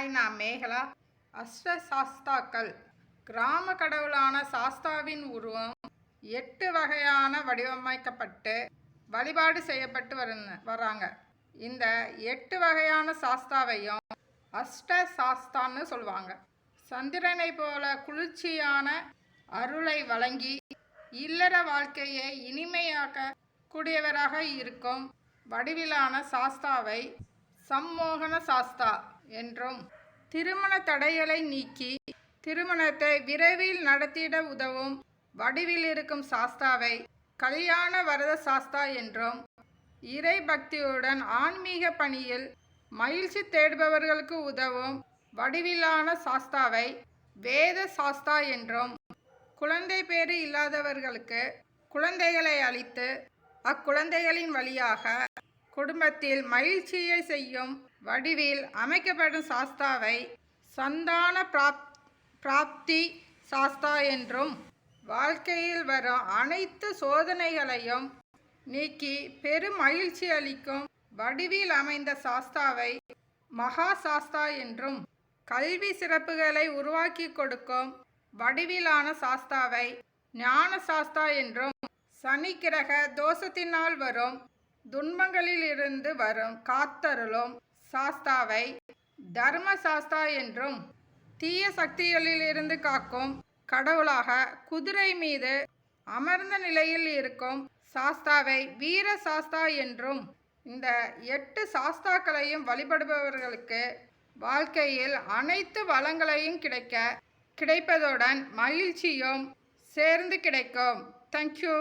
Hi, நான் மேகலா. அஷ்ட சாஸ்தாக்கள். கிராம கடவுளான சாஸ்தாவின் உருவம் 8 வகையான வடிவமைக்கப்பட்டு வழிபாடு செய்யப்பட்டு வராங்க. இந்த 8 வகையான சாஸ்தாவையும் அஷ்ட சாஸ்தான்னு சொல்லுவாங்க. சந்திரனை போல குளிர்ச்சியான அருளை வழங்கி இல்லற வாழ்க்கையை இனிமையாக்க கூடியவராக இருக்கும் வடிவிலான சாஸ்தாவை சம்மோகன சாஸ்தா என்றும், திருமண தடைகளை நீக்கி திருமணத்தை விரைவில் நடத்திட உதவும் வடிவில் இருக்கும் சாஸ்தாவை கல்யாண வரத சாஸ்தா என்றும், இறை பக்தியுடன் ஆன்மீக பணியில் மகிழ்ச்சி தேடுபவர்களுக்கு உதவும் வடிவிலான சாஸ்தாவை வேத சாஸ்தா என்றும், குழந்தை பேறு இல்லாதவர்களுக்கு குழந்தைகளை அளித்து அக்குழந்தைகளின் வழியாக குடும்பத்தில் மகிழ்ச்சியை செய்யும் வடிவில் அமைக்கப்படும் சாஸ்தாவை சந்தான பிராப்தி சாஸ்தா என்றும், வாழ்க்கையில் வரும் அனைத்து சோதனைகளையும் நீக்கி பெரும் மகிழ்ச்சி அளிக்கும் வடிவில் அமைந்த சாஸ்தாவை மகா சாஸ்தா என்றும், கல்வி சிறப்புகளை உருவாக்கி கொடுக்கும் வடிவிலான சாஸ்தாவை ஞான சாஸ்தா என்றும், சனி கிரக தோஷத்தினால் வரும் துன்பங்களில் இருந்து வரும் காத்தருளும் சாஸ்தாவை தர்ம சாஸ்தா என்றும், தீய சக்திகளில் இருந்து காக்கும் கடவுளாக குதிரை மீது அமர்ந்த நிலையில் இருக்கும் சாஸ்தாவை வீர சாஸ்தா என்றும், இந்த 8 சாஸ்தாக்களையும் வழிபடுபவர்களுக்கு வாழ்க்கையில் அனைத்து வளங்களையும் கிடைப்பதுடன் மகிழ்ச்சியும் சேர்ந்து கிடைக்கும். தேங்க்யூ.